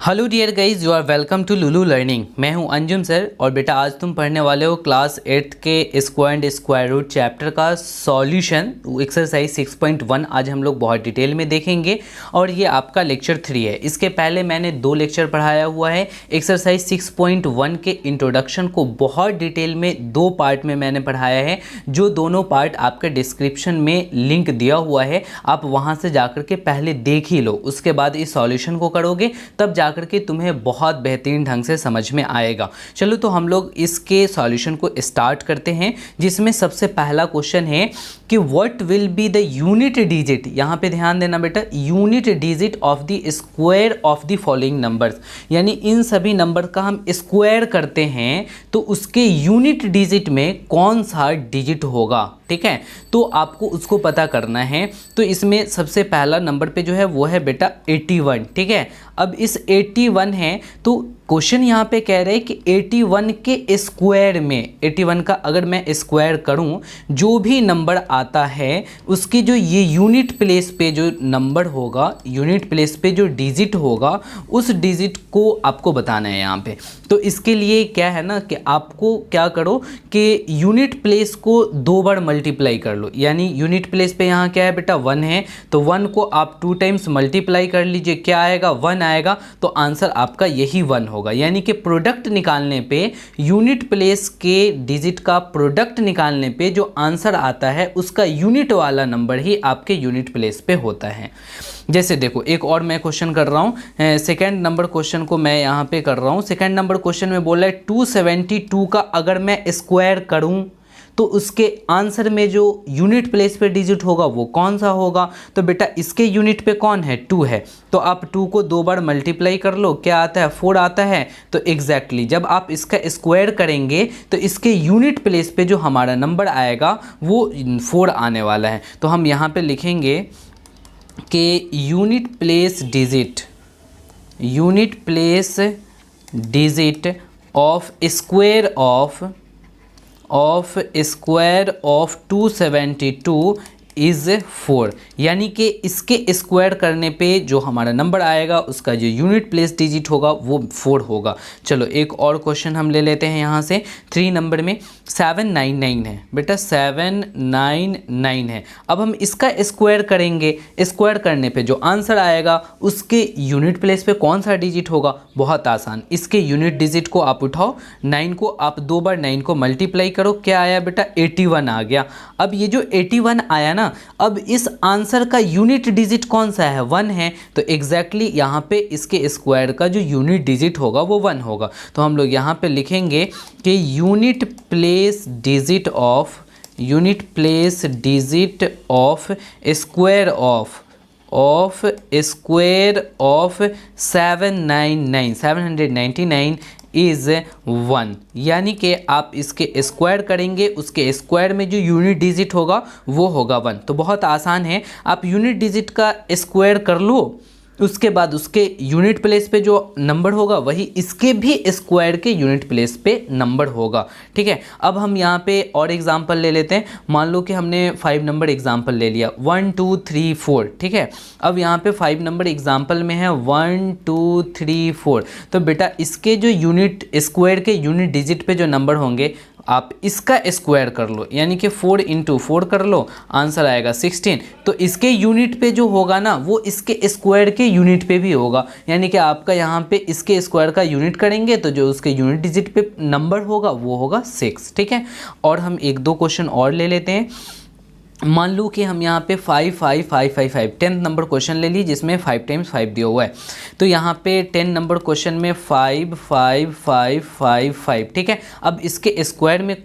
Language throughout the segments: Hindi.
Hello dear guys, you are welcome to Lulu learning. मैं हूं अंजुम सर और बेटा आज तुम पढ़ने वाले हो क्लास 8th के square and square root chapter का सॉल्यूशन एक्सरसाइज 6.1 आज हम लोग बहुत डिटेल में देखेंगे और ये आपका लेक्चर 3 है। इसके पहले मैंने 2 लेक्चर पढ़ाया हुआ है। एक्सरसाइज 6.1 के इंट्रोडक्शन को बहुत डिटेल में 2 पार्ट में मैंने पढ़ाया है, जो दोनों पार्ट आपके डिस्क्रिप्शन में लिंक दिया हुआ है। आप वहाँ से जाकर के पहले देख ही लो, उसके बाद इस सॉल्यूशन को करोगे तब करके तुम्हें बहुत बेहतरीन ढंग से समझ में आएगा। चलो तो हम लोग इसके सॉल्यूशन को स्टार्ट करते हैं, जिसमें सबसे पहला क्वेश्चन है कि what will be the unit digit. यहाँ पे ध्यान देना बेटा, unit digit of the square of the following numbers, यानी इन सभी नंबर का हम स्क्वायर करते हैं तो उसके यूनिट डिजिट में कौन सा डिजिट होगा। ठीक है, तो आपको उसको पता करना है। तो इसमें सबसे पहला नंबर पे जो है वो है बेटा 81। ठीक है, अब इस 81 है तो क्वेश्चन यहाँ पे कह रहे हैं कि 81 के स्क्वायर में 81 का अगर मैं स्क्वायर करूँ, जो भी नंबर आता है उसकी जो ये यूनिट प्लेस पे जो नंबर होगा, यूनिट प्लेस पे जो डिजिट होगा, उस डिजिट को आपको बताना है यहाँ पे। तो इसके लिए क्या है ना कि आपको क्या करो कि यूनिट प्लेस को 2 बार मल्टीप्लाई कर लो। यानी यूनिट प्लेस पे यहाँ क्या है बेटा 1 है, तो 1 को आप 2 टाइम्स मल्टीप्लाई कर लीजिए, क्या आएगा 1 आएगा, तो आंसर आपका यही 1 होगा। यानी कि प्रोडक्ट निकालने पे, यूनिट प्लेस के डिजिट का प्रोडक्ट निकालने पे जो आंसर आता है उसका यूनिट वाला नंबर ही आपके यूनिट प्लेस पे होता है। जैसे देखो एक और मैं क्वेश्चन कर रहा हूँ, सेकेंड नंबर क्वेश्चन को मैं यहाँ पे कर रहा हूँ। सेकेंड नंबर क्वेश्चन में बोला है 272 का अगर मैं स्क्वायर करूँ तो उसके आंसर में जो यूनिट प्लेस पे डिजिट होगा वो कौन सा होगा। तो बेटा इसके यूनिट पे कौन है 2 है, तो आप 2 को 2 बार मल्टीप्लाई कर लो, क्या आता है 4 आता है। तो एग्जैक्टली जब आप इसका स्क्वायर करेंगे तो इसके यूनिट प्लेस पे जो हमारा नंबर आएगा वो 4 आने वाला है। तो हम यहाँ पे लिखेंगे कि unit place digit of 272 is 4। यानी कि इसके स्क्वायर करने पे जो हमारा नंबर आएगा उसका जो यूनिट प्लेस डिजिट होगा वो 4 होगा। चलो एक और क्वेश्चन हम ले लेते हैं यहाँ से। 3 नंबर में 799 है बेटा, 799 है। अब हम इसका स्क्वायर करेंगे, स्क्वायर करने पे जो आंसर आएगा उसके यूनिट प्लेस पे कौन सा डिजिट होगा। बहुत आसान, इसके यूनिट डिजिट को आप उठाओ, 9 को आप 2 बार 9 को मल्टीप्लाई करो, क्या आया बेटा 81 आ गया। अब ये जो 81 आया ना, अब इस आंसर का यूनिट डिजिट कौन सा है 1 है, तो एग्जैक्टली यहाँ पे इसके स्क्वायर का जो यूनिट डिजिट होगा वो 1 होगा। तो हम लोग यहाँ पे लिखेंगे कि unit place digit of square of 799 is 1। यानी कि आप इसके स्क्वायर करेंगे, उसके स्क्वायर में जो यूनिट डिजिट होगा वो होगा 1। तो बहुत आसान है, आप यूनिट डिजिट का स्क्वायर कर लो, उसके बाद उसके यूनिट प्लेस पे जो नंबर होगा वही इसके भी स्क्वायर के यूनिट प्लेस पे नंबर होगा। ठीक है, अब हम यहाँ पे और एग्जांपल ले लेते हैं। मान लो कि हमने 5 नंबर एग्जांपल ले लिया, 1 2 3 4। ठीक है, अब यहाँ पे 5 नंबर एग्जांपल में है 1 2 3 4। तो बेटा इसके जो यूनिट स्क्वायर के यूनिट डिजिट पे जो नंबर होंगे आप इसका स्क्वायर कर लो, यानी कि 4 × 4 कर लो, आंसर आएगा 16। तो इसके यूनिट पे जो होगा ना वो इसके स्क्वायर के यूनिट पे भी होगा। यानी कि आपका यहाँ पे इसके स्क्वायर का यूनिट करेंगे तो जो उसके यूनिट डिजिट पे नंबर होगा वो होगा 6। ठीक है, और हम 1-2 क्वेश्चन और ले लेते हैं। मान लो कि हम यहाँ पे 5 5 5 5 5 10 नंबर क्वेश्चन ले ली, जिसमें 5 × 5 दिया हुआ है। तो यहाँ पे 10 नंबर क्वेश्चन में 5 5 5 5 5। ठीक है, अब इसके स्क्वायर में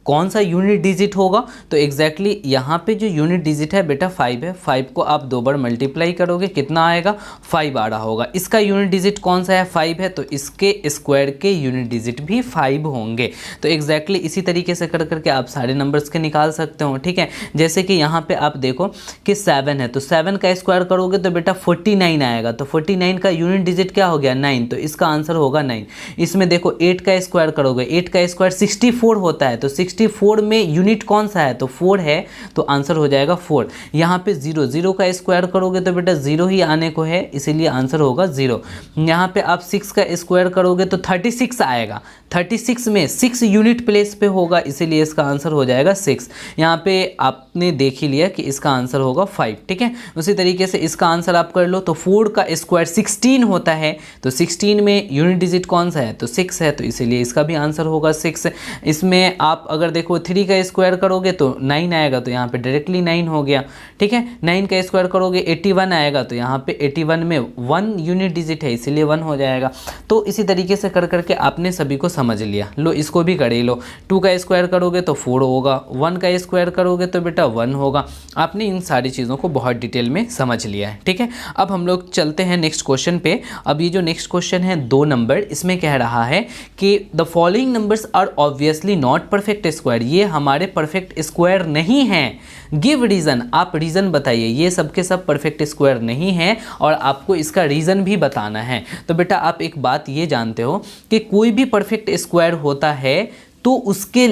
कौन सा यूनिट डिजिट होगा, तो एग्जैक्टली यहाँ पे जो यूनिट डिजिट है बेटा 5 है। 5 को आप 2 बार मल्टीप्लाई करोगे, कितना आएगा 5 आ रहा होगा। इसका यूनिट डिजिट कौन सा है 5 है, तो इसके स्क्वायर के यूनिट डिजिट भी 5 होंगे। तो एग्जैक्टली इसी तरीके से कर करके आप सारे नंबर्स के निकाल सकते हो। ठीक है, जैसे कि यहाँ पे आप देखो कि 7 है, तो 7 का स्क्वायर करोगे तो बेटा 49 आएगा। तो 49 का यूनिट डिजिट क्या हो गया 9, तो इसका आंसर होगा 9। इसमें देखो 8 का स्क्वायर करोगे, 8 का स्क्वायर 64 होता है, तो 64 में यूनिट कौन सा है, तो 4 है, तो आंसर हो जाएगा 4। यहाँ पे 0, 0 का स्क्वायर करोगे तो बेटा 0 ही आने को है, इसीलिए आंसर होगा 0। यहाँ पे आप 6 का स्क्वायर करोगे तो 36 आएगा, 36 में 6 यूनिट प्लेस पे होगा, इसीलिए इसका आंसर हो जाएगा 6। यहाँ पे आपने देख ही लिया कि इसका आंसर होगा 5, ठीक है। उसी तरीके से इसका आंसर आप कर लो, तो 4 का स्क्वायर 16 होता है, तो 16 में यूनिट डिजिट कौन सा है, तो 6 है, तो इसीलिए इसका भी आंसर होगा 6। इसमें आप अगर देखो 3 का स्क्वायर करोगे तो 9 आएगा, तो यहाँ पे डायरेक्टली 9 हो गया, ठीक है। 9 का स्क्वायर करोगे 81 आएगा, तो यहाँ पे 81 में 1 यूनिट डिजिट है, इसीलिए 1 हो जाएगा। तो इसी तरीके से कर करके आपने सभी को समझ लिया। लो इसको भी कर ही लो, 2 का स्क्वायर करोगे तो 4 होगा, 1 का स्क्वायर करोगे तो बेटा 1 होगा। आपने इन सारी चीज़ों को बहुत डिटेल में समझ लिया है, ठीक है। अब हम लोग चलते हैं नेक्स्ट क्वेश्चन पे। अब ये जो नेक्स्ट क्वेश्चन है 2 नंबर, इसमें कह रहा है कि the following numbers are obviously not perfect square, ये हमारे परफेक्ट स्क्वायर नहीं हैं। गिव रीज़न, आप रीज़न बताइए, ये सब के सब परफेक्ट स्क्वायर नहीं है और आपको इसका रीज़न भी बताना है। तो बेटा आप एक बात ये जानते हो कि कोई भी परफेक्ट स्क्वायर होता है तो उसके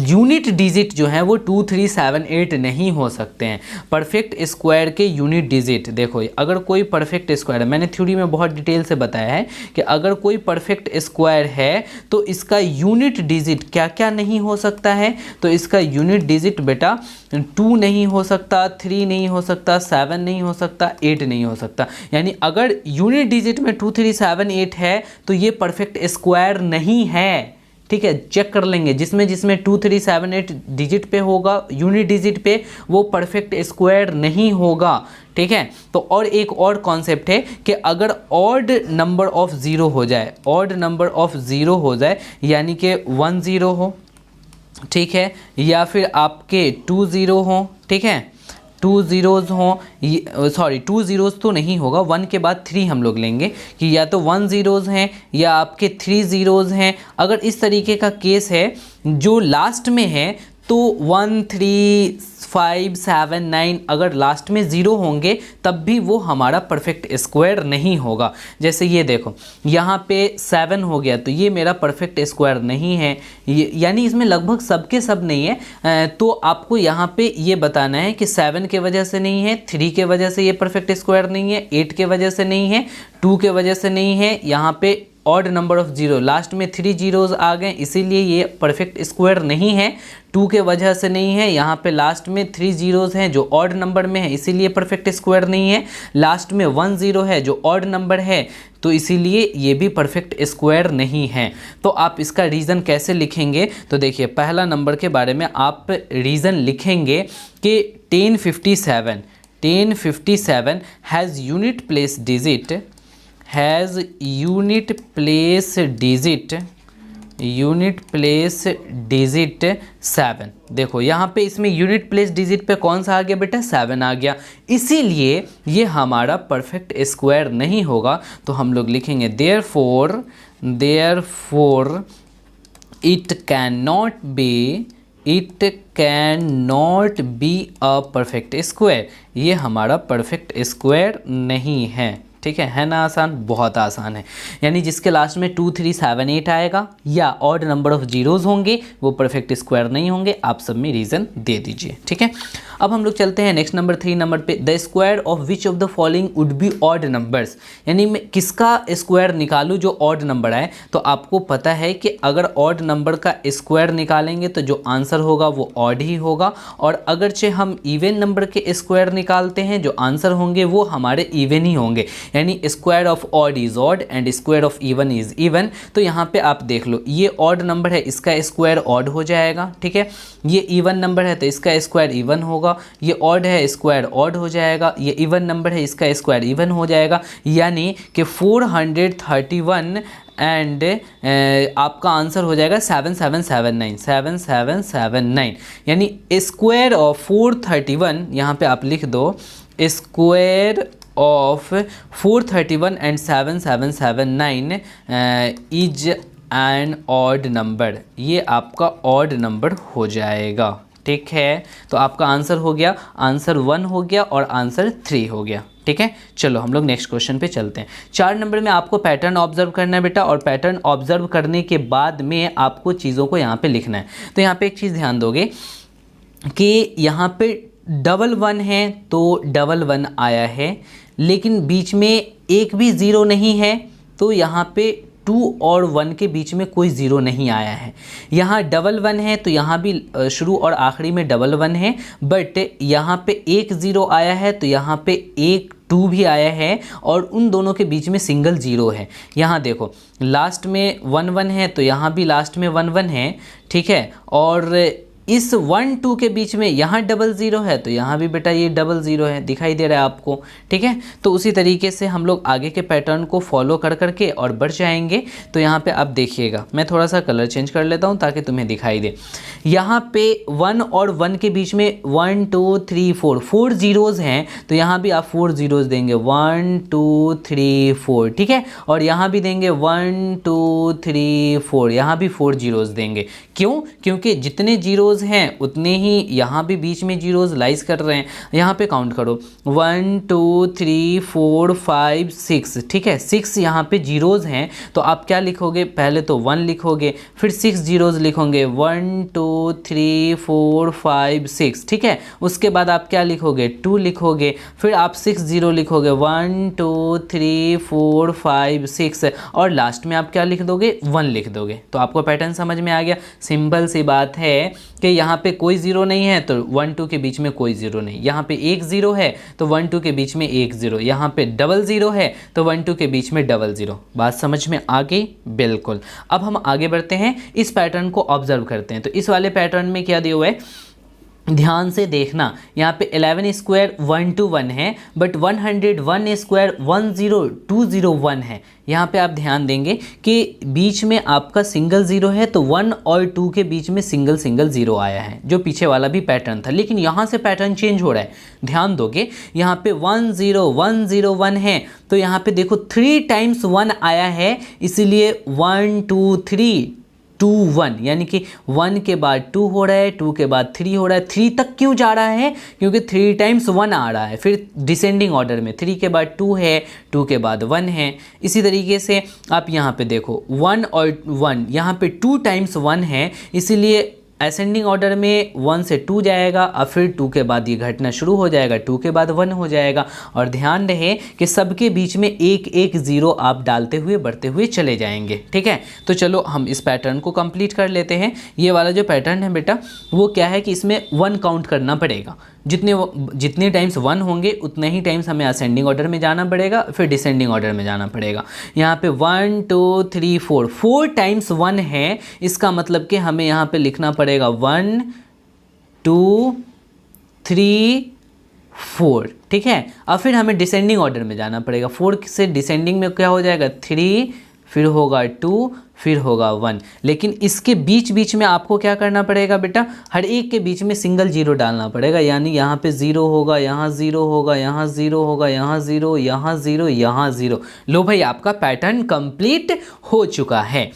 यूनिट डिजिट जो है वो 2, 3, 7, 8 नहीं हो सकते हैं। परफेक्ट स्क्वायर के यूनिट डिजिट देखो, अगर कोई परफेक्ट स्क्वायर है, मैंने थ्योरी में बहुत डिटेल से बताया है कि अगर कोई परफेक्ट स्क्वायर है तो इसका यूनिट डिजिट क्या क्या नहीं हो सकता है, तो इसका यूनिट डिजिट बेटा 2 नहीं हो सकता, 3 नहीं हो सकता, 7 नहीं हो सकता, 8 नहीं हो सकता। यानी अगर यूनिट डिजिट में 2, 3, 7, 8 है तो ये परफेक्ट स्क्वायर नहीं है, ठीक है। चेक कर लेंगे, जिसमें 2, 3, 7, 8 डिजिट पे होगा, यूनिट डिजिट पे, वो परफेक्ट स्क्वायर नहीं होगा, ठीक है। तो और एक और कॉन्सेप्ट है कि अगर ऑड नंबर ऑफ 0 हो जाए, ऑड नंबर ऑफ 0 हो जाए, यानी कि 1 0 हो, ठीक है, या फिर आपके 2 0 हो, ठीक है, 2 zeros हों, सॉरी 2 zeros तो नहीं होगा, 1 के बाद 3 हम लोग लेंगे कि या तो 1 zeros हैं या आपके 3 zeros हैं। अगर इस तरीके का केस है जो लास्ट में है तो 1 3 5 7 9 अगर लास्ट में 0 होंगे तब भी वो हमारा परफेक्ट स्क्वायर नहीं होगा। जैसे ये देखो यहाँ पे 7 हो गया तो ये मेरा परफेक्ट स्क्वायर नहीं है, यानी इसमें लगभग सबके सब नहीं है। तो आपको यहाँ पे ये बताना है कि 7 के वजह से नहीं है, 3 के वजह से ये परफेक्ट स्क्वायर नहीं है, 8 के वजह से नहीं है, 2 के वजह से नहीं है, यहाँ पे ऑड नंबर ऑफ 0 लास्ट में 3 zeros आ गए इसीलिए ये परफेक्ट स्क्वायर नहीं है, 2 के वजह से नहीं है, यहाँ पे लास्ट में 3 zeros हैं जो ऑड नंबर में है इसीलिए परफेक्ट स्क्वायर नहीं है, लास्ट में 1 0 है जो ऑड नंबर है तो इसीलिए ये भी परफेक्ट स्क्वायर नहीं है। तो आप इसका रीज़न कैसे लिखेंगे, तो देखिए पहला नंबर के बारे में आप रीज़न लिखेंगे कि 1057 has unit place digit, has unit place digit 7। देखो यहाँ पे इसमें यूनिट प्लेस डिजिट पे कौन सा आ गया बेटा, 7 आ गया, इसीलिए ये हमारा परफेक्ट स्क्वायर नहीं होगा। तो हम लोग लिखेंगे therefore it can not be a perfect square, ये हमारा परफेक्ट स्क्वायर नहीं है, ठीक है ना। आसान, बहुत आसान है। यानी जिसके लास्ट में 2 3 7 8 आएगा या ऑड नंबर ऑफ जीरोज होंगे वो परफेक्ट स्क्वायर नहीं होंगे। आप सब में रीज़न दे दीजिए, ठीक है। अब हम लोग चलते हैं नेक्स्ट नंबर 3 नंबर पे। The square of which of the following would be odd numbers, यानी मैं किसका स्क्वायर निकालूं जो ऑड नंबर आए। तो आपको पता है कि अगर ऑड नंबर का स्क्वायर निकालेंगे तो जो आंसर होगा वो ऑड ही होगा, और अगरचे हम इवन नंबर के स्क्वायर निकालते हैं जो आंसर होंगे वो हमारे इवन ही होंगे। यानी square of odd is odd and square of even is even. तो यहाँ पे आप देख लो ये ऑड नंबर है, इसका स्क्वायर ऑड हो जाएगा, ठीक है। ये इवन नंबर है तो इसका स्क्वायर इवन होगा, ये ऑड है स्क्वायर ऑड हो जाएगा, ये इवन नंबर है इसका स्क्वायर इवन हो जाएगा। यानी कि 431 एंड आपका आंसर हो जाएगा 7779। यानी स्क्वायर ऑफ 431, यहाँ पे आप लिख दो square of 431 and 7779 is an odd number, ये आपका ऑड नंबर हो जाएगा, ठीक है। तो आपका आंसर हो गया, आंसर 1 हो गया और आंसर 3 हो गया, ठीक है। चलो हम लोग नेक्स्ट क्वेश्चन पे चलते हैं। 4 नंबर में आपको पैटर्न ऑब्जर्व करना है बेटा, और पैटर्न ऑब्जर्व करने के बाद में आपको चीज़ों को यहाँ पे लिखना है। तो यहाँ पे एक चीज़ ध्यान दोगे कि यहाँ पे डबल 1 है तो डबल 1 आया है, लेकिन बीच में एक भी ज़ीरो नहीं है, तो यहाँ पे 2 और 1 के बीच में कोई ज़ीरो नहीं आया है। यहाँ डबल 1 है तो यहाँ भी शुरू और आखिरी में डबल 1 है, बट यहाँ पे एक ज़ीरो आया है तो यहाँ पे एक 2 भी आया है, और उन दोनों के बीच में सिंगल ज़ीरो है। यहाँ देखो लास्ट में 1 1 है तो यहाँ भी लास्ट में 1 1 है, ठीक है। और इस 1 2 के बीच में यहाँ डबल ज़ीरो है तो यहाँ भी बेटा ये डबल ज़ीरो है, दिखाई दे रहा है आपको, ठीक है। तो उसी तरीके से हम लोग आगे के पैटर्न को फॉलो कर करके और बढ़ जाएंगे। तो यहाँ पे आप देखिएगा, मैं थोड़ा सा कलर चेंज कर लेता हूँ ताकि तुम्हें दिखाई दे। यहाँ पे 1 और 1 के बीच में 1 2 3 4 ज़ीरोज़ हैं, तो यहाँ भी आप 4 ज़ीरोज़ देंगे, 1 2 3 4, ठीक है। और यहाँ भी देंगे 1 2 3 4, यहाँ भी 4 ज़ीरोज़ देंगे। क्यों? क्योंकि जितने ज़ीरोज़ हैं उतने ही यहाँ भी बीच में जीरोज़ लाइज कर रहे हैं। यहाँ पे काउंट करो 1 2 3 4 5 6, ठीक है। 6 यहाँ पे जीरोज़ हैं, तो आप क्या लिखोगे? पहले तो 1 लिखोगे, फिर 6 जीरोज़ लिखोगे, 1 2 3 4 5 6, ठीक है। उसके बाद आप क्या लिखोगे? 2 लिखोगे, फिर आप 6 ज़ीरो लिखोगे, 1 2 3 4 5 6, और लास्ट में आप क्या लिख दोगे? 1 लिख दोगे। तो आपको पैटर्न समझ में आ गया। सिंपल सी बात है कि यहाँ पे कोई ज़ीरो नहीं है तो 1 2 के बीच में कोई ज़ीरो नहीं, यहाँ पे एक ज़ीरो है तो 1 2 के बीच में एक ज़ीरो, यहाँ पे डबल ज़ीरो है तो 1 2 के बीच में डबल ज़ीरो। बात समझ में आ गई? बिल्कुल। अब हम आगे बढ़ते हैं, इस पैटर्न को ऑब्जर्व करते हैं। तो इस वाले पैटर्न में क्या दिया हुआ है, ध्यान से देखना। यहाँ पे 11 स्क्वायर 1 2 1 है, बट 101 स्क्वायर 10201 है। यहाँ पे आप ध्यान देंगे कि बीच में आपका सिंगल ज़ीरो है, तो 1 और 2 के बीच में सिंगल ज़ीरो आया है, जो पीछे वाला भी पैटर्न था। लेकिन यहाँ से पैटर्न चेंज हो रहा है, ध्यान दोगे। यहाँ पे 10101 है, तो यहाँ पे देखो 3 टाइम्स 1 आया है, इसीलिए 1 2 3 2 1, यानी कि 1 के बाद 2 हो रहा है, 2 के बाद 3 हो रहा है। 3 तक क्यों जा रहा है? क्योंकि 3 टाइम्स 1 आ रहा है, फिर डिसेंडिंग ऑर्डर में 3 के बाद 2 है, 2 के बाद 1 है। इसी तरीके से आप यहाँ पे देखो 1 और 1, यहाँ पे 2 टाइम्स 1 है, इसीलिए असेंडिंग ऑर्डर में 1 से 2 जाएगा, और फिर 2 के बाद ये घटना शुरू हो जाएगा, 2 के बाद 1 हो जाएगा। और ध्यान रहे कि सबके बीच में एक एक ज़ीरो आप डालते हुए बढ़ते हुए चले जाएंगे, ठीक है। तो चलो हम इस पैटर्न को कंप्लीट कर लेते हैं। ये वाला जो पैटर्न है बेटा, वो क्या है कि इसमें 1 काउंट करना पड़ेगा। जितने टाइम्स 1 होंगे उतने ही टाइम्स हमें असेंडिंग ऑर्डर में जाना पड़ेगा, फिर डिसेंडिंग ऑर्डर में जाना पड़ेगा। यहाँ पे 1 2 3 4 टाइम्स 1 है, इसका मतलब कि हमें यहाँ पे लिखना पड़ेगा 1 2 3 4, ठीक है। अब फिर हमें डिसेंडिंग ऑर्डर में जाना पड़ेगा। 4 से डिसेंडिंग में क्या हो जाएगा? 3, फिर होगा 2, फिर होगा 1। लेकिन इसके बीच बीच में आपको क्या करना पड़ेगा बेटा? हर एक के बीच में सिंगल ज़ीरो डालना पड़ेगा। यानी यहाँ पे ज़ीरो होगा, यहाँ ज़ीरो होगा, यहाँ ज़ीरो होगा, यहाँ ज़ीरो, यहाँ ज़ीरो, यहाँ ज़ीरो। लो भाई, आपका पैटर्न कंप्लीट हो चुका है।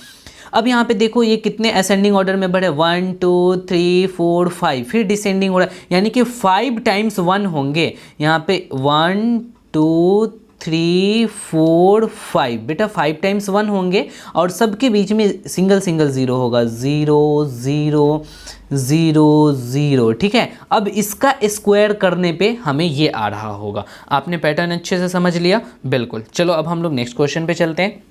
अब यहाँ पे देखो ये कितने असेंडिंग ऑर्डर में बढ़े, 1 2 3 4 5, फिर डिसेंडिंग हो रहा है, यानी कि 5 टाइम्स 1 होंगे। यहाँ पे 1 2 3 4 5, बेटा 5 टाइम्स 1 होंगे, और सबके बीच में सिंगल ज़ीरो होगा, 0 0 0 0, ठीक है। अब इसका स्क्वायर करने पे हमें ये आ रहा होगा। आपने पैटर्न अच्छे से समझ लिया? बिल्कुल। चलो अब हम लोग नेक्स्ट क्वेश्चन पे चलते हैं।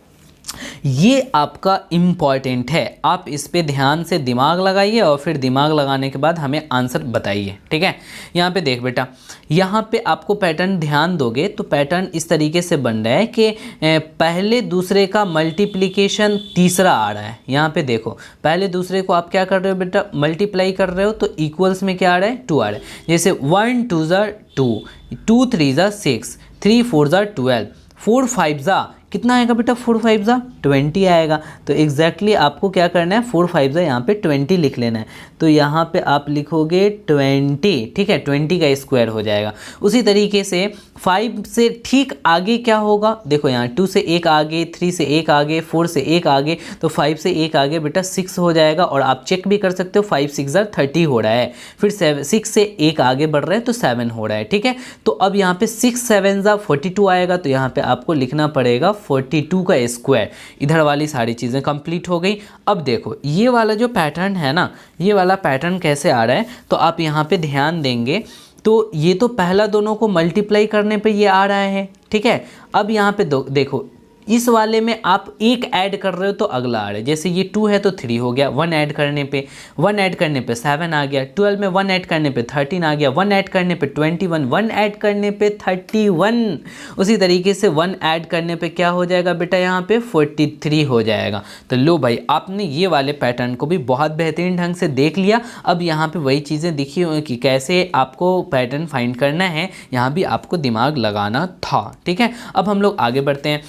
ये आपका इम्पॉर्टेंट है, आप इस पे ध्यान से दिमाग लगाइए, और फिर दिमाग लगाने के बाद हमें आंसर बताइए, ठीक है। यहाँ पे देख बेटा, यहाँ पे आपको पैटर्न ध्यान दोगे तो पैटर्न इस तरीके से बन रहा है कि पहले दूसरे का मल्टीप्लिकेशन तीसरा आ रहा है। यहाँ पे देखो, पहले दूसरे को आप क्या कर रहे हो बेटा? मल्टीप्लाई कर रहे हो, तो इक्वल्स में क्या आ रहा है? 2 आ रहा है। जैसे 1 2 ज़ा 2, 2 3 ज़ा 6, 3 4 ज़ा 12, 4 5 ज़ा कितना आएगा बेटा, 4 5 जा 20 आएगा। तो एग्जैक्टली आपको क्या करना है, 4 5 जा यहाँ पे 20 लिख लेना है। तो यहाँ पे आप लिखोगे 20, ठीक है, 20 का स्क्वायर हो जाएगा। उसी तरीके से 5 से ठीक आगे क्या होगा, देखो यहाँ 2 से 1 आगे, 3 से 1 आगे, 4 से 1 आगे, तो 5 से 1 आगे बेटा 6 हो जाएगा। और आप चेक भी कर सकते हो 5 6 जा 30 हो रहा है, फिर 6 से 1 आगे बढ़ रहा है तो 7 हो रहा है, ठीक है। तो अब यहाँ पे 6 7 जा 42 आएगा, तो यहाँ पे आपको लिखना पड़ेगा 42 का स्क्वायर। इधर वाली सारी चीज़ें कंप्लीट हो गई। अब देखो ये वाला जो पैटर्न है ना, ये वाला पैटर्न कैसे आ रहा है, तो आप यहाँ पे ध्यान देंगे तो ये तो पहला दोनों को मल्टीप्लाई करने पे ये आ रहा है, ठीक है। अब यहाँ पे देखो इस वाले में आप एक ऐड कर रहे हो तो अगला आ रहा है, जैसे ये 2 है तो 3 हो गया, 1 ऐड करने पे 7 आ गया, 12 में 1 ऐड करने पे 13 आ गया, 1 ऐड करने पे 21, 1 ऐड करने पे 31, उसी तरीके से 1 ऐड करने पे क्या हो जाएगा बेटा, यहाँ पे 43 हो जाएगा। तो लो भाई, आपने ये वाले पैटर्न को भी बहुत बेहतरीन ढंग से देख लिया। अब यहाँ पे वही चीज़ें दिखी कि कैसे आपको पैटर्न फाइंड करना है, यहाँ भी आपको दिमाग लगाना था, ठीक है। अब हम लोग आगे बढ़ते हैं।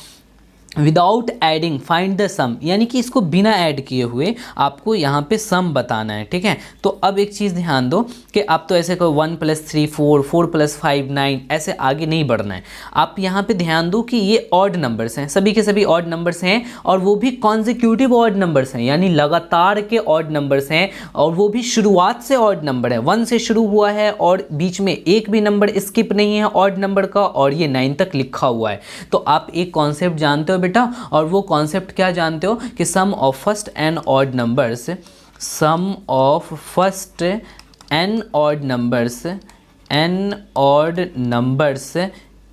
विदाउट एडिंग फाइंड द सम, यानी कि इसको बिना ऐड किए हुए आपको यहाँ पे सम बताना है, ठीक है। तो अब एक चीज़ ध्यान दो कि आप तो ऐसे कहो 1 + 3 4, 4 + 5 9, ऐसे आगे नहीं बढ़ना है। आप यहाँ पे ध्यान दो कि ये ऑड नंबर्स हैं, सभी के सभी ऑड नंबर्स हैं, और वो भी कॉन्जिक्यूटिव ऑड नंबर्स हैं, यानी लगातार के ऑड नंबर्स हैं, और वो भी शुरुआत से ऑड नंबर है, 1 से शुरू हुआ है और बीच में एक भी नंबर स्किप नहीं है ऑड नंबर का, और ये 9 तक लिखा हुआ है। तो आप एक कॉन्सेप्ट जानते हो बेटा, और वो कॉन्सेप्ट क्या जानते हो कि sum of first N odd numbers, sum of first N odd numbers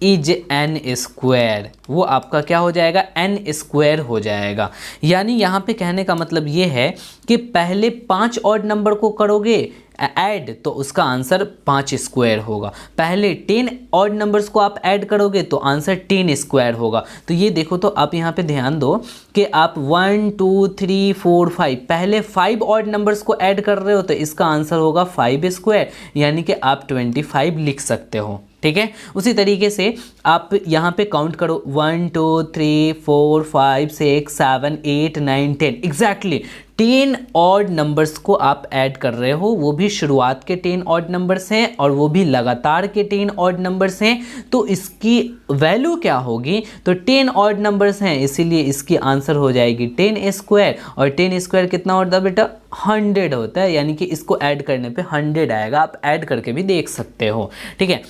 is N square, वो आपका क्या हो जाएगा, एन स्क्वायर हो जाएगा। यानी यहाँ पे कहने का मतलब ये है कि पहले 5 ऑड नंबर को करोगे ऐड तो उसका आंसर 5 स्क्वायर होगा, पहले 10 ऑड नंबर्स को आप ऐड करोगे तो आंसर 10 स्क्वायर होगा। तो ये देखो, तो आप यहाँ पे ध्यान दो कि आप 1 2 3 4 5 पहले 5 ऑड नंबर्स को ऐड कर रहे हो तो इसका आंसर होगा 5 स्क्वायर, यानी कि आप 25 लिख सकते हो, ठीक है। उसी तरीके से आप यहाँ पे काउंट करो 1 2 3 4 5 6 7 8 9 10, एग्जैक्टली 10 ऑड नंबर्स को आप ऐड कर रहे हो, वो भी शुरुआत के 10 ऑड नंबर्स हैं और वो भी लगातार के 10 ऑड नंबर्स हैं। तो इसकी वैल्यू क्या होगी, तो 10 ऑड नंबर्स हैं, इसीलिए इसकी आंसर हो जाएगी 10 स्क्वायर। और 10 स्क्वायर कितना होता है बेटा, 100 होता है, यानी कि इसको ऐड करने पे 100 आएगा। आप ऐड करके भी देख सकते हो, ठीक है।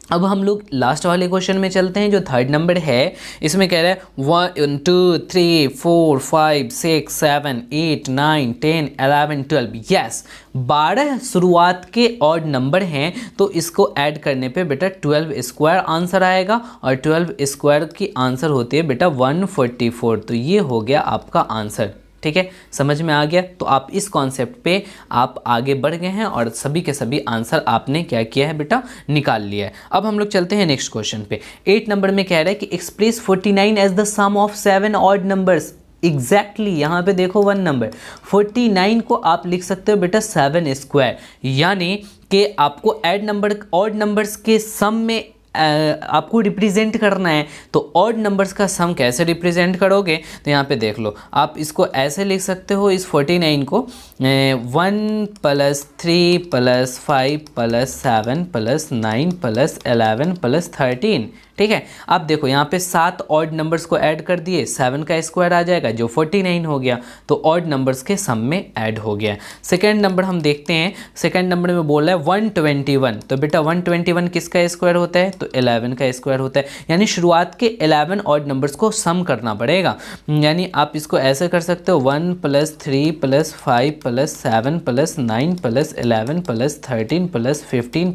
अब हम लोग लास्ट वाले क्वेश्चन में चलते हैं, जो 3rd नंबर है। इसमें कह रहा है 1 2 3 4 5 6 7 8 9 10 11 12, यस 12 शुरुआत के ऑड नंबर हैं, तो इसको ऐड करने पे बेटा 12 स्क्वायर आंसर आएगा, और 12 स्क्वायर की आंसर होती है बेटा 144। तो ये हो गया आपका आंसर, ठीक है, समझ में आ गया। तो आप इस कॉन्सेप्ट पे आप आगे बढ़ गए हैं और सभी के सभी आंसर आपने क्या किया है बेटा, निकाल लिया है। अब हम लोग चलते हैं नेक्स्ट क्वेश्चन पे। 8 नंबर में कह रहा है कि express 49 as the sum of 7 odd numbers. Exactly यहाँ पे देखो 1 नंबर 49 को आप लिख सकते हो बेटा 7 स्क्वायर, यानी कि आपको ऐड नंबर ऑड नंबर्स के सम में आपको रिप्रेजेंट करना है। तो ऑड नंबर्स का सम कैसे रिप्रेजेंट करोगे, तो यहाँ पे देख लो, आप इसको ऐसे लिख सकते हो, इस 49 को 1 + 3 + 5 + 7 + 9 + 11 + 13, ठीक है। आप देखो यहाँ पे 7 ऑड नंबर्स को ऐड कर दिए, 7 का स्क्वायर आ जाएगा जो 49 हो गया, तो ऑड नंबर्स के सम में ऐड हो गया। सेकंड नंबर हम देखते हैं, सेकंड नंबर में बोल रहा है 121, तो बेटा 121 किसका स्क्वायर होता है, तो 11 का स्क्वायर होता है, यानी शुरुआत के 11 ऑड नंबर्स को सम करना पड़ेगा। यानी आप इसको ऐसे कर सकते हो 1 + 3 + 5 + 7 + 9 + 11 + 13 + 15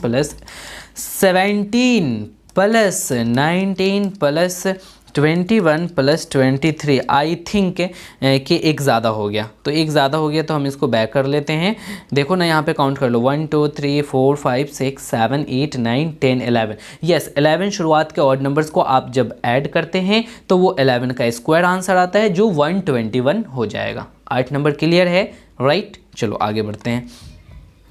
+ 17 + 19 + 21 + 23। आई थिंक कि एक ज़्यादा हो गया, तो एक ज़्यादा हो गया तो हम इसको बैक कर लेते हैं। देखो ना यहाँ पे काउंट कर लो 1 2 3 4 5 6 7 8 9 10 11, यस 11 शुरुआत के ऑड नंबर्स को आप जब ऐड करते हैं तो वो 11 का स्क्वायर आंसर आता है जो 121 हो जाएगा। 8 नंबर क्लियर है, राइट। चलो आगे बढ़ते हैं।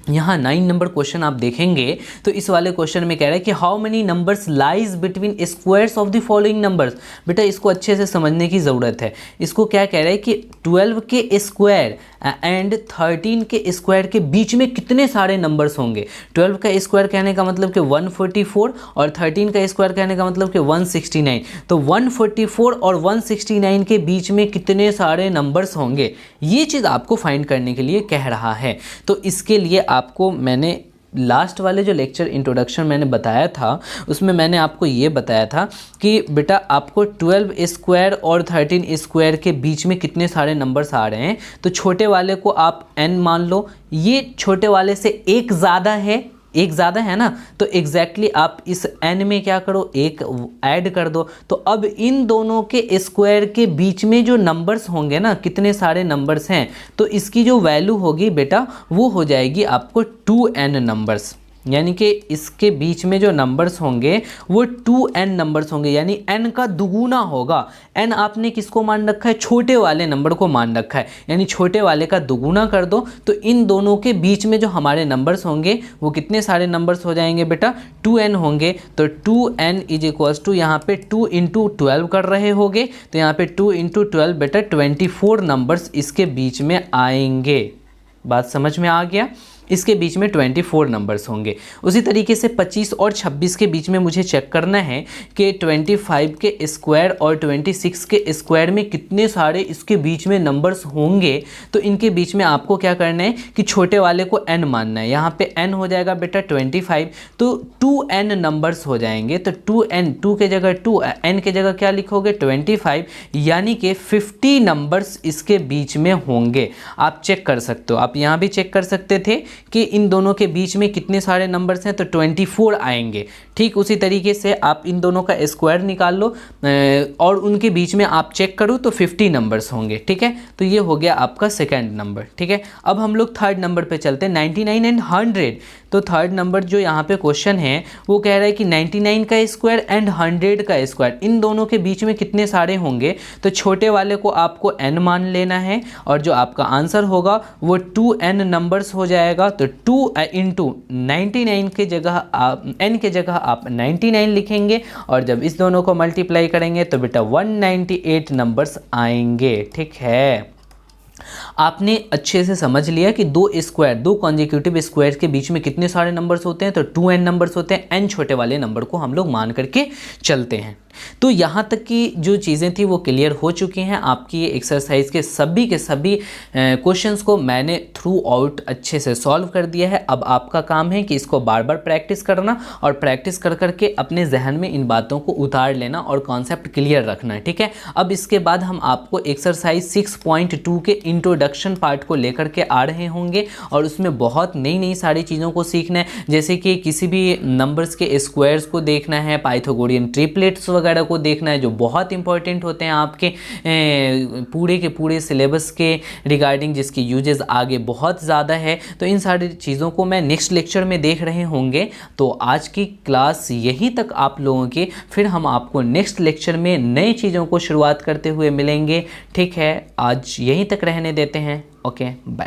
यहाँ 9 नंबर क्वेश्चन आप देखेंगे तो इस वाले क्वेश्चन में कह रहा है कि how many numbers lies between squares of the following numbers. बेटा इसको अच्छे से समझने की ज़रूरत है। इसको क्या कह रहा है कि 12 के स्क्वायर एंड 13 के स्क्वायर के बीच में कितने सारे नंबर्स होंगे। 12 का स्क्वायर कहने का मतलब कि 144 और 13 का स्क्वायर कहने का मतलब कि 169। तो 144 और 169 के बीच में कितने सारे नंबर्स होंगे, ये चीज़ आपको फाइंड करने के लिए कह रहा है। तो इसके लिए आपको मैंने लास्ट वाले जो लेक्चर इंट्रोडक्शन मैंने बताया था उसमें मैंने आपको ये बताया था कि बेटा आपको 12 स्क्वायर और 13 स्क्वायर के बीच में कितने सारे नंबर्स आ रहे हैं। तो छोटे वाले को आप n मान लो, ये छोटे वाले से एक ज़्यादा है ना, तो एग्जैक्टली आप इस n में क्या करो, एक ऐड कर दो। तो अब इन दोनों के स्क्वायर के बीच में जो नंबर्स होंगे ना, कितने सारे नंबर्स हैं, तो इसकी जो वैल्यू होगी बेटा वो हो जाएगी आपको 2n नंबर्स। यानी कि इसके बीच में जो नंबर्स होंगे वो 2n नंबर्स होंगे, यानी n का दुगुना होगा। n आपने किसको मान रखा है, छोटे वाले नंबर को मान रखा है, यानी छोटे वाले का दुगुना कर दो तो इन दोनों के बीच में जो हमारे नंबर्स होंगे वो कितने सारे नंबर्स हो जाएंगे बेटा, 2n होंगे। तो 2n इज इक्वल्स टू यहाँ पे 2 इंटू 12 कर रहे होगे, तो यहाँ पे 2 इंटू 12 बेटा 24 नंबर्स इसके बीच में आएंगे। बात समझ में आ गया, इसके बीच में 24 नंबर्स होंगे। उसी तरीके से 25 और 26 के बीच में मुझे चेक करना है कि 25 के स्क्वायर और 26 के स्क्वायर में कितने सारे इसके बीच में नंबर्स होंगे। तो इनके बीच में आपको क्या करना है कि छोटे वाले को n मानना है। यहाँ पे n हो जाएगा बेटा 25, तो 2n नंबर्स हो जाएंगे। तो 2n, 2 के जगह 2, n के जगह क्या लिखोगे 25, यानी कि 50 नंबर्स इसके बीच में होंगे। आप चेक कर सकते हो, आप यहाँ भी चेक कर सकते थे कि इन दोनों के बीच में कितने सारे नंबर्स हैं, तो 24 आएंगे। ठीक उसी तरीके से आप इन दोनों का स्क्वायर निकाल लो और उनके बीच में आप चेक करो तो 50 नंबर्स होंगे। ठीक है, तो ये हो गया आपका सेकंड नंबर। ठीक है, अब हम लोग थर्ड नंबर पे चलते हैं, 99 एंड 100। तो थर्ड नंबर जो यहाँ पे क्वेश्चन है वो कह रहा है कि 99 का स्क्वायर एंड 100 का स्क्वायर, इन दोनों के बीच में कितने सारे होंगे। तो छोटे वाले को आपको n मान लेना है और जो आपका आंसर होगा वो 2n नंबर्स हो जाएगा। तो 2 इंटू 99 के जगह n के जगह आप 99 लिखेंगे और जब इस दोनों को मल्टीप्लाई करेंगे तो बेटा 198 नंबर्स आएंगे। ठीक है, आपने अच्छे से समझ लिया कि दो कॉन्जिक्यूटिव स्क्वायर के बीच में कितने सारे नंबर्स होते हैं, तो 2n नंबर्स होते हैं। n छोटे वाले नंबर को हम लोग मान करके चलते हैं। तो यहाँ तक की जो चीज़ें थी वो क्लियर हो चुकी हैं। आपकी ये एक्सरसाइज के सभी क्वेश्चंस को मैंने थ्रू आउट अच्छे से सॉल्व कर दिया है। अब आपका काम है कि इसको बार बार प्रैक्टिस करना और प्रैक्टिस कर करके अपने जहन में इन बातों को उतार लेना और कॉन्सेप्ट क्लियर रखना है। ठीक है, अब इसके बाद हम आपको एक्सरसाइज 6.2 के इंट्रोडक्शन पार्ट को लेकर के आ रहे होंगे और उसमें बहुत नई सारी चीज़ों को सीखना है, जैसे कि किसी भी नंबर्स के स्क्वायर्स को देखना है, पाइथागोरियन ट्रिपलेट्स वगैरह को देखना है जो बहुत इंपॉर्टेंट होते हैं आपके पूरे के पूरे सिलेबस के रिगार्डिंग, जिसकी यूजेस आगे बहुत ज़्यादा है। तो इन सारी चीज़ों को मैं नेक्स्ट लेक्चर में देख रहे होंगे। तो आज की क्लास यहीं तक आप लोगों की, फिर हम आपको नेक्स्ट लेक्चर में नई चीज़ों को शुरुआत करते हुए मिलेंगे। ठीक है, आज यहीं तक रहने देते हैं। Okay, bye.